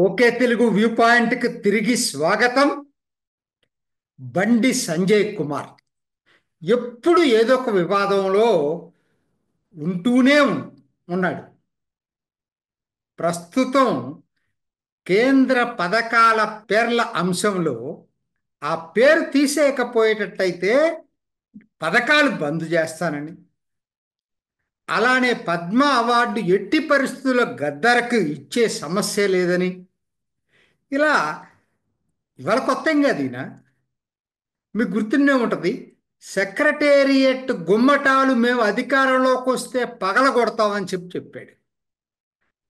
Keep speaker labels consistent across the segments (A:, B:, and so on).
A: Okay Telugu view పాయింట్కి తిరిగి స్వాగతం. బండి సంజయ్ కుమార్ ఎప్పుడు ఏదో ఒక వివాదంలో ఉంటూనే ఉన్నాడు. ప్రస్తుతం కేంద్ర పథకాల పేర్ల అంశంలో ఆ పేరు తీసేయకపోయేటట్టయితే పథకాలు బంద్ చేస్తానని, అలానే పద్మ అవార్డు ఎట్టి పరిస్థితుల్లో గద్దరకు ఇచ్చే సమస్య లేదని, ఇలా ఇవాళ కొత్త ఏం కాదు ఈయన. మీకు గుర్తుండే ఉంటుంది, సెక్రటేరియట్ గుమ్మటాలు మేము అధికారంలోకి వస్తే పగలగొడతామని చెప్పాడు.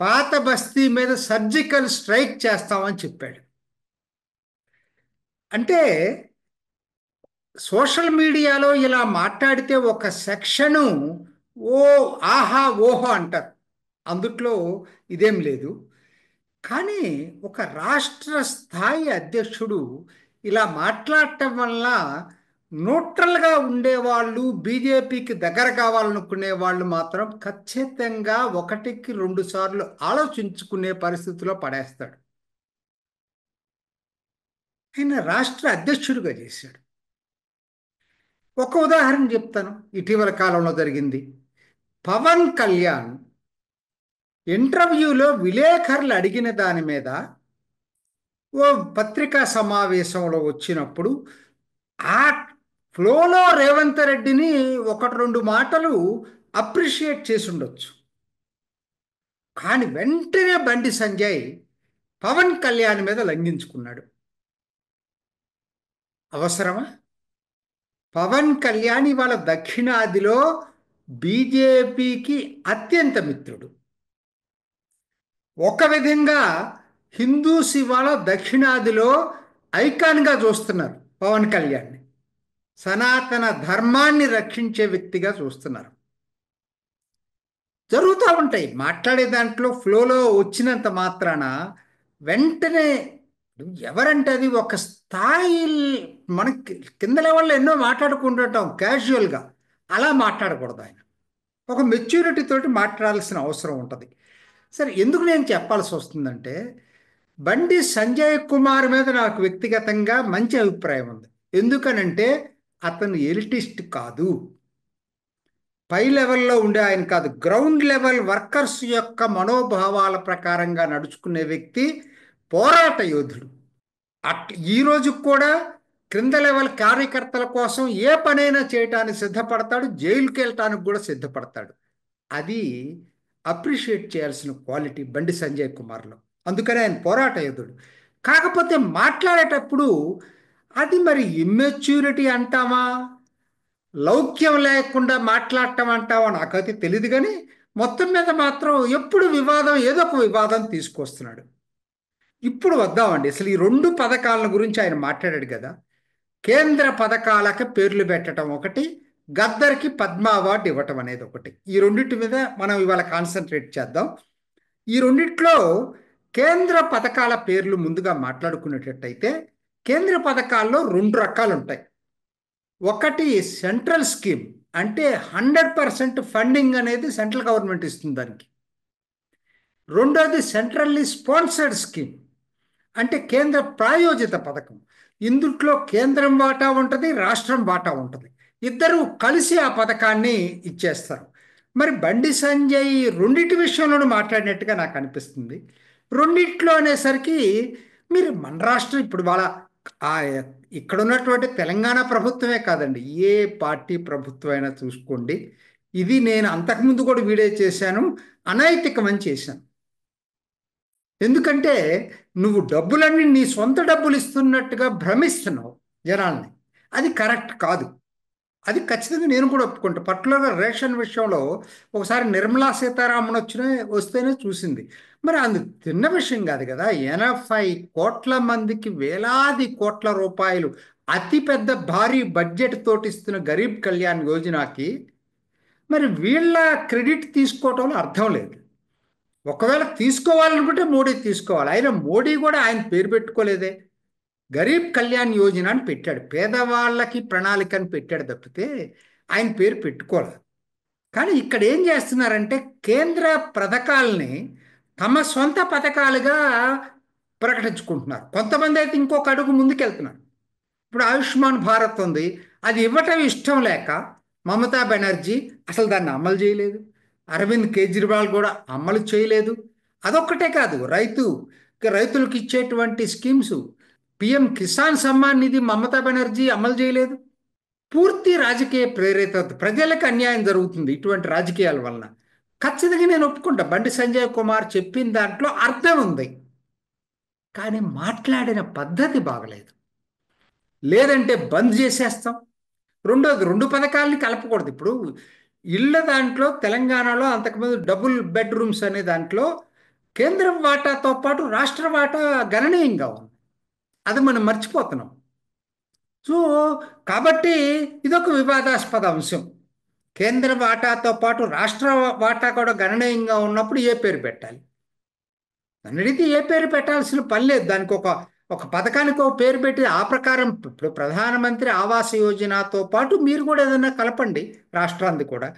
A: పాత బస్తీ మీద సర్జికల్ స్ట్రైక్ చేస్తామని చెప్పాడు. అంటే సోషల్ మీడియాలో ఇలా మాట్లాడితే ఒక సెక్షను ఓ ఆహా ఓహో అంటారు. అందుట్లో ఇదేం లేదు. కానీ ఒక రాష్ట్ర స్థాయి అధ్యక్షుడు ఇలా మాట్లాడటం వల్ల న్యూట్రల్గా ఉండేవాళ్ళు, బీజేపీకి దగ్గర కావాలనుకునే వాళ్ళు మాత్రం ఖచ్చితంగా ఒకటికి రెండు సార్లు ఆలోచించుకునే పరిస్థితిలో పడేస్తాడు. ఆయన రాష్ట్ర అధ్యక్షుడిగా చేశాడు. ఒక ఉదాహరణ చెప్తాను, ఇటీవల కాలంలో జరిగింది. పవన్ కళ్యాణ్ ఇంటర్వ్యూలో విలేకరులు అడిగిన దాని మీద ఓ పత్రికా సమావేశంలో వచ్చినప్పుడు ఆ ఫ్లోలో రేవంత్ రెడ్డిని ఒకటి రెండు మాటలు అప్రిషియేట్ చేసి ఉండొచ్చు. కానీ వెంటనే బండి సంజయ్ పవన్ కళ్యాణ్ మీద లంఘించుకున్నాడు. అవసరమా? పవన్ కళ్యాణ్ ఇవాళ దక్షిణాదిలో బీజేపీకి అత్యంత మిత్రుడు. ఒక విధంగా హిందూస్ ఇవాళ దక్షిణాదిలో ఐకాన్గా చూస్తున్నారు పవన్ కళ్యాణ్ని. సనాతన ధర్మాన్ని రక్షించే వ్యక్తిగా చూస్తున్నారు. జరుగుతూ ఉంటాయి, మాట్లాడే దాంట్లో ఫ్లోలో వచ్చినంత మాత్రాన వెంటనే ఎవరంటే అది ఒక స్థాయి. మనకి కింద లెవెల్లో ఎన్నో మాట్లాడుకుంటుంటాం క్యాజువల్గా, అలా మాట్లాడకూడదు. ఆయన ఒక మెచ్యూరిటీ తోటి మాట్లాడాల్సిన అవసరం ఉంటుంది. సరే, ఎందుకు నేను చెప్పాల్సి వస్తుందంటే, బండి సంజయ్ కుమార్ మీద నాకు వ్యక్తిగతంగా మంచి అభిప్రాయం ఉంది. ఎందుకనంటే అతను ఎలిటిస్ట్ కాదు, పై లెవెల్లో ఉండే ఆయన కాదు, గ్రౌండ్ లెవెల్ వర్కర్స్ యొక్క మనోభావాల ప్రకారంగా నడుచుకునే వ్యక్తి, పోరాట యోధుడు. ఈ రోజు కూడా క్రింద లెవెల్ కార్యకర్తల కోసం ఏ పనైనా చేయటానికి సిద్ధపడతాడు, జైలుకి వెళ్ళటానికి కూడా సిద్ధపడతాడు. అది అప్రిషియేట్ చేయాల్సిన క్వాలిటీ బండి సంజయ్ కుమార్లో. అందుకనే ఆయన పోరాట యోధుడు. కాకపోతే మాట్లాడేటప్పుడు అది మరి ఇమ్మెచ్యూరిటీ అంటామా, లౌక్యం లేకుండా మాట్లాడటం అంటావా నాకైతే తెలియదు. కానీ మొత్తం మీద మాత్రం ఎప్పుడు వివాదం, ఏదో ఒక వివాదం తీసుకొస్తున్నాడు. ఇప్పుడు వద్దామండి, అసలు ఈ రెండు పథకాల గురించి ఆయన మాట్లాడాడు కదా. కేంద్ర పథకాలకు పేర్లు పెట్టడం ఒకటి, గద్దర్కి పద్మ అవార్డు ఇవ్వటం అనేది ఒకటి. ఈ రెండింటి మీద మనం ఇవాళ కాన్సన్ట్రేట్ చేద్దాం. ఈ రెండిట్లో కేంద్ర పథకాల పేర్లు ముందుగా మాట్లాడుకునేటట్టయితే, కేంద్ర పథకాల్లో రెండు రకాలు ఉంటాయి. ఒకటి సెంట్రల్ స్కీమ్, అంటే 100% ఫండింగ్ అనేది సెంట్రల్ గవర్నమెంట్ ఇస్తుంది దానికి. రెండోది సెంట్రల్లీ స్పాన్సర్డ్ స్కీమ్, అంటే కేంద్ర ప్రాయోజిత పథకం. ఇందుట్లో కేంద్రం వాటా ఉంటుంది, రాష్ట్రం వాటా ఉంటుంది, ఇద్దరు కలిసి ఆ పథకాన్ని ఇచ్చేస్తారు. మరి బండి సంజయ్ రెండింటి విషయంలోనూ మాట్లాడినట్టుగా నాకు అనిపిస్తుంది. రెండిట్లో అనేసరికి మీరు మన రాష్ట్రం ఇప్పుడు వాళ్ళ ఆ ఇక్కడ ఉన్నటువంటి తెలంగాణ ప్రభుత్వమే కాదండి, ఏ పార్టీ ప్రభుత్వం అయినా చూసుకోండి, ఇది నేను అంతకుముందు కూడా వీడియో చేశాను, అనైతికమని చేశాను. ఎందుకంటే నువ్వు డబ్బులన్నీ నీ సొంత డబ్బులు ఇస్తున్నట్టుగా భ్రమిస్తున్నావు జనాల్ని. అది కరెక్ట్ కాదు. అది ఖచ్చితంగా నేను కూడా ఒప్పుకుంటా. పర్టికులర్గా రేషన్ విషయంలో ఒకసారి నిర్మలా సీతారామన్ వస్తేనే చూసింది. మరి అందు చిన్న విషయం కాదు కదా, 80 కోట్ల మందికి వేలాది కోట్ల రూపాయలు అతిపెద్ద భారీ బడ్జెట్ తోటి ఇస్తున్న గరీబ్ కళ్యాణ్ యోజనకి మరి వీళ్ళ క్రెడిట్ తీసుకోవటంలో అర్థం లేదు. ఒకవేళ తీసుకోవాలనుకుంటే మోడీ తీసుకోవాలి. అయినా మోడీ కూడా ఆయన పేరు పెట్టుకోలేదే, గరీబ్ కళ్యాణ్ యోజన అని పెట్టాడు, పేదవాళ్ళకి ప్రణాళిక అని పెట్టాడు తప్పితే ఆయన పేరు పెట్టుకోలేదు. కానీ ఇక్కడ ఏం చేస్తున్నారంటే కేంద్ర పథకాలని తమ సొంత పథకాలుగా ప్రకటించుకుంటున్నారు. కొంతమంది అయితే ఇంకొక అడుగు ముందుకెళ్తున్నారు. ఇప్పుడు ఆయుష్మాన్ భారత్ ఉంది. అది ఇవ్వటం ఇష్టం లేక మమతా బెనర్జీ అసలు దాన్ని అమలు చేయలేదు. అరవింద్ కేజ్రీవాల్ కూడా అమలు చేయలేదు. అదొక్కటే కాదు, రైతులకు ఇచ్చేటువంటి స్కీమ్స్, పిఎం కిసాన్ సమ్మాన్ నిధి మమతా బెనర్జీ అమలు చేయలేదు. పూర్తి రాజకీయ ప్రేరిత, ప్రజలకు అన్యాయం జరుగుతుంది ఇటువంటి రాజకీయాల వలన. ఖచ్చితంగా నేను ఒప్పుకుంటా, బండి సంజయ్ కుమార్ చెప్పిన దాంట్లో అర్థం ఉంది. కానీ మాట్లాడిన పద్ధతి బాగలేదు. లేదంటే బంద్ చేసేస్తాం. రెండోది, రెండు పథకాలని కలపకూడదు. ఇప్పుడు ఇళ్ళ దాంట్లో తెలంగాణలో అంతకుముందు డబుల్ బెడ్రూమ్స్ అనే దాంట్లో కేంద్రం వాటాతో పాటు రాష్ట్ర వాటా గణనీయంగా ఉంది. అది మనం మర్చిపోతున్నాం. సో కాబట్టి ఇదొక వివాదాస్పద అంశం. కేంద్ర వాటాతో పాటు రాష్ట్ర వాటా కూడా గణనీయంగా ఉన్నప్పుడు ఏ పేరు పెట్టాలి? నన్నడిగితే ఏ పేరు పెట్టాల్సిన పని లేదు. దానికి ఒక ఒక పథకానికి ఒక పేరు పెట్టి ఆ ప్రకారం ఇప్పుడు ప్రధానమంత్రి ఆవాస్ యోజనతో పాటు మీరు కూడా ఏదైనా కలపండి, రాష్ట్రానికి కూడా.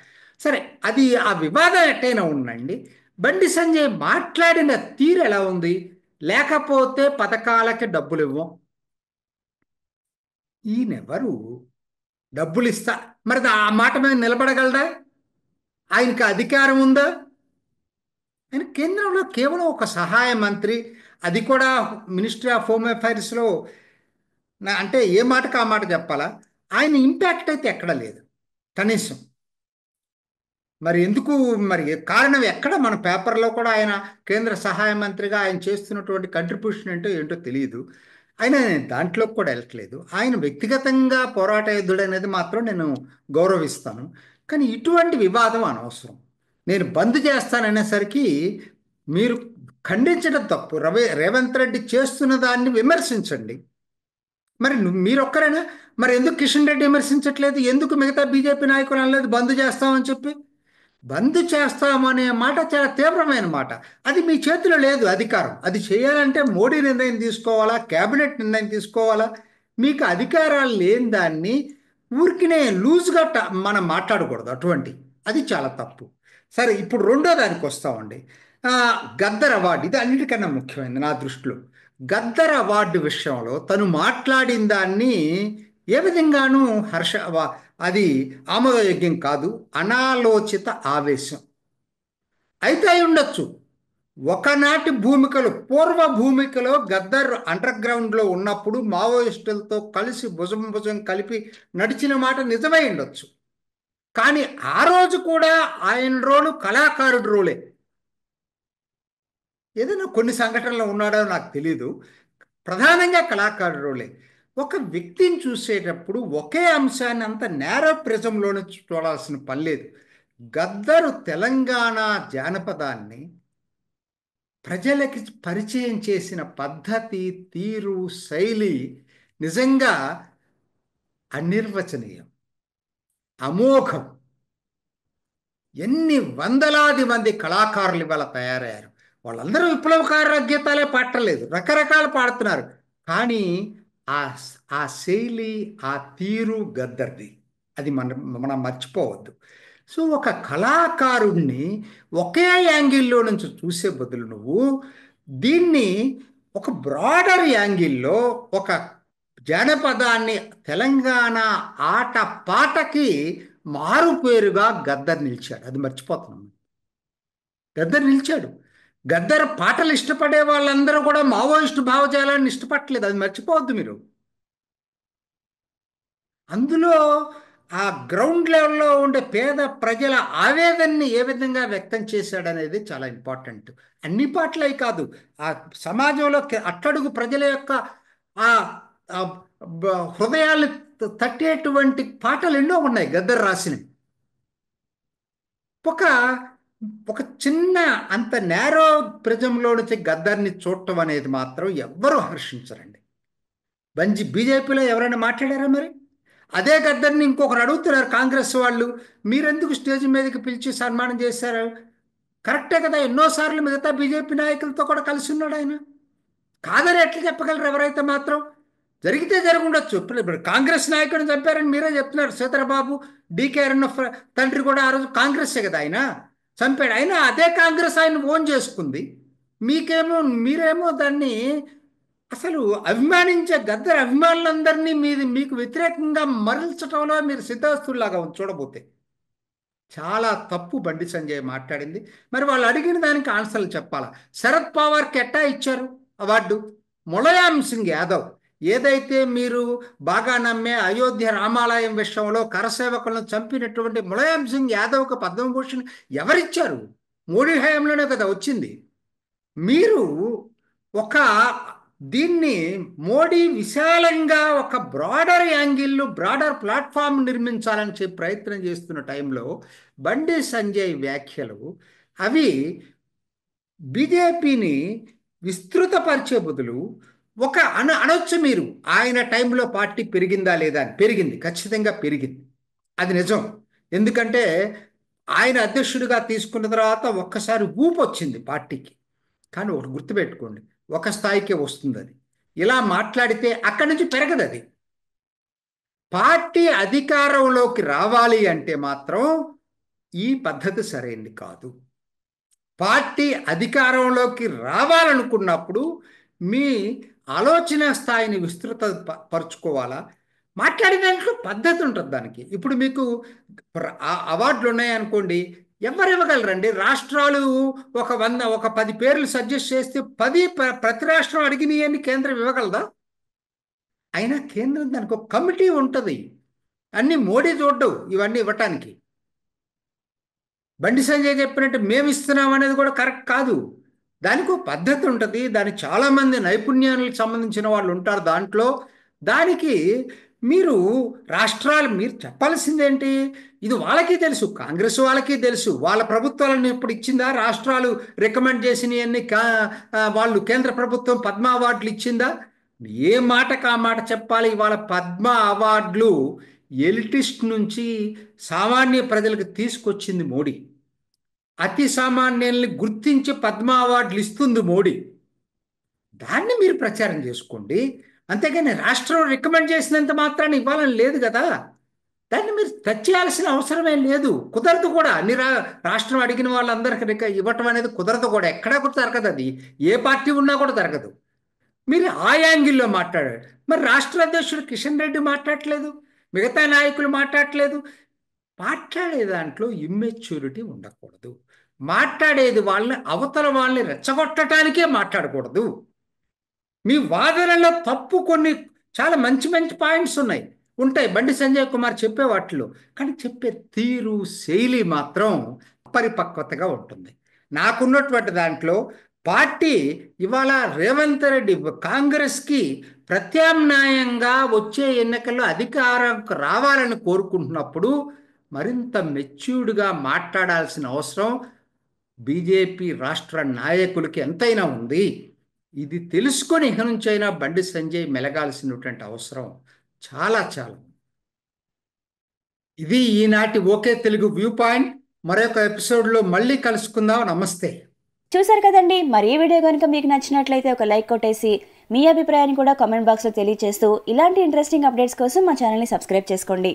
A: సరే, అది ఆ వివాదం ఎట్టయినా ఉండండి. బండి సంజయ్ మాట్లాడిన తీరు ఎలా ఉంది? లేకపోతే పథకాలకి డబ్బులు ఇవ్వం. ఈయనెవరు? డబ్బులు ఇస్తా, మరి ఆ మాట మీద నిలబడగలడా? ఆయనకి అధికారం ఉందా? ఆయన కేంద్రంలో కేవలం ఒక సహాయ మంత్రి, అది కూడా మినిస్ట్రీ ఆఫ్ హోమ్ అఫైర్స్లో. అంటే ఏ మాటకు ఆ మాట చెప్పాలా? ఆయన ఇంపాక్ట్ అయితే ఎక్కడ లేదు కనీసం. మరి ఎందుకు? మరి కారణం ఎక్కడ? మన పేపర్లో కూడా ఆయన కేంద్ర సహాయ మంత్రిగా ఆయన చేస్తున్నటువంటి కంట్రిబ్యూషన్ ఏంటో ఏంటో తెలియదు. ఆయన దాంట్లో కూడా వెళ్ళట్లేదు. ఆయన వ్యక్తిగతంగా పోరాట యోధుడు అనేది మాత్రం నేను గౌరవిస్తాను. కానీ ఇటువంటి వివాదం అనవసరం. నేను బంద్ చేస్తాననేసరికి మీరు ఖండించడం తప్పు. రేవంత్ రెడ్డి చేస్తున్న దాన్ని విమర్శించండి. మరి మీరొక్కరేనా? మరి ఎందుకు కిషన్ రెడ్డి విమర్శించట్లేదు? ఎందుకు మిగతా బీజేపీ నాయకులు అనలేదు బంద్ చేస్తామని చెప్పి? బంద్ చేస్తామనే మాట చాలా తీవ్రమైన మాట. అది మీ చేతిలో లేదు అధికారం. అది చేయాలంటే మోడీ నిర్ణయం తీసుకోవాలా, కేబినెట్ నిర్ణయం తీసుకోవాలా? మీకు అధికారాలు లేని దాన్ని ఊరికినే లూజ్గా మనం మాట్లాడకూడదు అటువంటి. అది చాలా తప్పు. సరే, ఇప్పుడు రెండో దానికి వస్తామండి. ఆ, గద్దర్ అవార్డు, ఇది అన్నిటికన్నా ముఖ్యమైనది నా దృష్టిలో. గద్దర్ అవార్డు విషయంలో తను మాట్లాడిన దాన్ని ఏ విధంగానూ అది ఆమోదయోగ్యం కాదు. అనాలోచిత ఆవేశం అయితే అయి ఉండొచ్చు. ఒకనాటి భూమికలు, పూర్వ భూమికలో గద్దర్ అండర్ గ్రౌండ్లో ఉన్నప్పుడు మావోయిస్టులతో కలిసి భుజం భుజం కలిపి నడిచిన మాట నిజమై ఉండొచ్చు. కానీ ఆ రోజు కూడా ఆయన రోలు కళాకారుడి రోలే. ఏదైనా కొన్ని సంఘటనలు ఉన్నాడో నాకు తెలీదు. ప్రధానంగా కళాకారుడి రోలే. ఒక వ్యక్తిని చూసేటప్పుడు ఒకే అంశాన్ని అంత నేరో ప్రిజంలోనే చూడాల్సిన పని లేదు. గద్దరు తెలంగాణ జానపదాన్ని ప్రజలకి పరిచయం చేసిన పద్ధతి, తీరు, శైలి నిజంగా అనిర్వచనీయం, అమోఘం. ఎన్ని వందలాది మంది కళాకారులు ఇవాళ తయారయ్యారు. వాళ్ళందరూ విప్లవకార గీతాలే పాడలేదు, రకరకాలు పాడుతున్నారు. కానీ ఆ ఆ శైలి, ఆ తీరు గద్దర్ది. అది మనం మర్చిపోవద్దు. సో ఒక కళాకారుణ్ణి ఒకే యాంగిల్లో నుంచి చూసే బదులు నువ్వు దీన్ని ఒక బ్రాడర్ యాంగిల్లో, ఒక జానపదాన్ని, తెలంగాణ ఆట పాటకి మారుపేరుగా గద్దర్ నిలిచాడు. అది మర్చిపోతున్నాం. గద్దర్ నిలిచాడు. గద్దర్ పాటలు ఇష్టపడే వాళ్ళందరూ కూడా మావోయిస్టు భావజాలాన్ని ఇష్టపడలేదు. అది మర్చిపోవద్దు మీరు. అందులో ఆ గ్రౌండ్ లెవెల్లో ఉండే పేద ప్రజల ఆవేదనని ఏ విధంగా వ్యక్తం చేశాడనేది చాలా ఇంపార్టెంట్. అన్ని పాటలే కాదు, ఆ సమాజంలో అట్టడుగు ప్రజల యొక్క ఆ ఆ హృదయాలు తట్టేటువంటి పాటలు ఎన్నో ఉన్నాయి గద్దర్ రాసినవి. ఒక ఒక చిన్న అంత నేరో ప్రిజంలో నుంచి గద్దర్ని చూడటం అనేది మాత్రం ఎవ్వరూ హర్షించరండి. బీజేపీలో ఎవరైనా మాట్లాడారా మరి? అదే గద్దర్ని ఇంకొకరు అడుగుతున్నారు కాంగ్రెస్ వాళ్ళు, మీరెందుకు స్టేజ్ మీదకి పిలిచి సన్మానం చేశారు? కరెక్టే కదా, ఎన్నోసార్లు మిగతా బీజేపీ నాయకులతో కూడా కలిసి ఉన్నాడు ఆయన. కాదని ఎట్లా చెప్పగలరు ఎవరైతే మాత్రం? జరిగితే జరుగుండొచ్చు. ఇప్పుడు కాంగ్రెస్ నాయకుడిని చంపారని మీరే చెప్తున్నారు. సీతారాబాబు, డీకే అరుణ తండ్రి కూడా ఆ రోజు కాంగ్రెస్సే కదా ఆయన చంపాడు. అయినా అదే కాంగ్రెస్ ఆయన ఓన్ చేసుకుంది. మీకేమో మీరేమో దాన్ని అసలు అభిమానించే గద్దర్ అభిమానులందరినీ మీకు వ్యతిరేకంగా మరల్చడంలో మీరు సిద్ధస్తుల్లాగా చూడబోతే చాలా తప్పు బండి సంజయ్ మాట్లాడింది. మరి వాళ్ళు అడిగిన దానికి ఆన్సర్లు చెప్పాలా. శరద్ పవార్కి ఎట్టా ఇచ్చారు అవార్డు? ములాయం సింగ్ యాదవ్ ఏదైతే మీరు బాగా నమ్మే అయోధ్య రామాలయం విషయంలో కరసేవకులను చంపినటువంటి ములాయం సింగ్ యాదవ్కి పద్మభూషణ్ ఎవరిచ్చారు? మోడీ హయాంలోనే కదా వచ్చింది. మీరు ఒక దీన్ని మోడీ విశాలంగా ఒక బ్రాడర్ యాంగిల్లో బ్రాడర్ ప్లాట్ఫామ్ నిర్మించాలని చెప్పి ప్రయత్నం చేస్తున్న టైంలో బండి సంజయ్ వ్యాఖ్యలు అవి బీజేపీని విస్తృతపరిచే బదులు ఒక అనొచ్చు మీరు ఆయన టైంలో పార్టీ పెరిగిందా లేదా అని. పెరిగింది, ఖచ్చితంగా పెరిగింది, అది నిజం. ఎందుకంటే ఆయన అధ్యక్షుడిగా తీసుకున్న తర్వాత ఒక్కసారి ఊపు వచ్చింది పార్టీకి. కానీ ఒకటి గుర్తుపెట్టుకోండి, ఒక స్థాయికే వస్తుంది అది. ఇలా మాట్లాడితే అక్కడి నుంచి పెరగదు అది. పార్టీ అధికారంలోకి రావాలి అంటే మాత్రం ఈ పద్ధతి సరైనది కాదు. పార్టీ అధికారంలోకి రావాలనుకున్నప్పుడు మీ ఆలోచన స్థాయిని విస్తృత పరుచుకోవాలా. మాట్లాడే దాంట్లో పద్ధతి ఉంటుంది దానికి. ఇప్పుడు మీకు అవార్డులు ఉన్నాయనుకోండి, ఎవరు ఇవ్వగలరండి? రాష్ట్రాలు ఒక 10 పేర్లు సజెస్ట్ చేస్తే 10 ప్రతి రాష్ట్రం అడిగినాయని కేంద్రం ఇవ్వగలదా? అయినా కేంద్రం దానికి ఒక కమిటీ ఉంటుంది. అన్ని మోడీ చూడ్డు ఇవన్నీ ఇవ్వటానికి. బండి సంజయ్ చెప్పినట్టు మేము ఇస్తున్నాం అనేది కూడా కరెక్ట్ కాదు. దానికి ఒక పద్ధతి ఉంటుంది. దానికి చాలామంది నైపుణ్యాలకు సంబంధించిన వాళ్ళు ఉంటారు దాంట్లో. దానికి మీరు రాష్ట్రాలు మీరు చెప్పాల్సిందేంటి? ఇది వాళ్ళకి తెలుసు, కాంగ్రెస్ వాళ్ళకి తెలుసు. వాళ్ళ ప్రభుత్వాలను ఇప్పుడు ఇచ్చిందా? రాష్ట్రాలు రికమెండ్ చేసినవన్నీ వాళ్ళు కేంద్ర ప్రభుత్వం పద్మ అవార్డులు ఇచ్చిందా? ఏ మాటకు ఆ మాట చెప్పాలి. ఇవాళ పద్మ అవార్డులు ఎలిటిస్ట్ నుంచి సామాన్య ప్రజలకు తీసుకొచ్చింది మోడీ. అతి సామాన్యుల్ని గుర్తించి పద్మ అవార్డులు ఇస్తుంది మోడీ. దాన్ని మీరు ప్రచారం చేసుకోండి. అంతేగాని రాష్ట్రం రికమెండ్ చేసినంత మాత్రాన్ని ఇవ్వాలని లేదు కదా. దాన్ని మీరు తెచ్చేయాల్సిన అవసరమే లేదు, కుదరదు కూడా. అన్ని రాష్ట్రం అడిగిన వాళ్ళందరికీ ఇవ్వటం అనేది కుదరదు కూడా, ఎక్కడా కూడా జరగదు. అది ఏ పార్టీ ఉన్నా కూడా జరగదు. మీరు ఆ యాంగిల్లో మాట్లాడారు. మరి రాష్ట్ర అధ్యక్షుడు కిషన్ రెడ్డి మాట్లాడట్లేదు, మిగతా నాయకులు మాట్లాడట్లేదు. మాట్లాడే దాంట్లో ఇమ్మెచ్యూరిటీ ఉండకూడదు. మాట్లాడేది వాళ్ళని అవతల వాళ్ళని రెచ్చగొట్టడానికే మాట్లాడకూడదు. మీ వాదనలో తప్పు కొన్ని చాలా మంచి మంచి పాయింట్స్ ఉంటాయి బండి సంజయ్ కుమార్ చెప్పే వాటిలో. కానీ చెప్పే తీరు శైలి మాత్రం అపరిపక్వతగా ఉంటుంది. నాకున్నటువంటి దాంట్లో పార్టీ ఇవాళ రేవంత్ రెడ్డి కాంగ్రెస్కి ప్రత్యామ్నాయంగా వచ్చే ఎన్నికల్లో అధికారంకు రావాలని కోరుకుంటున్నప్పుడు మరింత మెచ్యూర్డ్గా మాట్లాడాల్సిన అవసరం బీజేపీ రాష్ట్ర నాయకులకి ఎంతైనా ఉంది. ఇది తెలుసుకొని ఇక నుంచైనా బండి సంజయ్ మెలగాల్సినటువంటి అవసరం చాలా చాలా. ఇది ఈనాటి ఓకే తెలుగు వ్యూ పాయింట్. మరొక ఎపిసోడ్లో మళ్ళీ కలుసుకుందాం. నమస్తే.
B: చూసారు కదండి. మరి ఈ వీడియో కనుక మీకు నచ్చినట్లయితే ఒక లైక్ కొట్టేసి మీ అభిప్రాయాన్ని కూడా కామెంట్ బాక్స్లో తెలియజేస్తూ ఇలాంటి ఇంట్రెస్టింగ్ అప్డేట్స్ కోసం మా ఛానల్ని సబ్స్క్రైబ్ చేసుకోండి.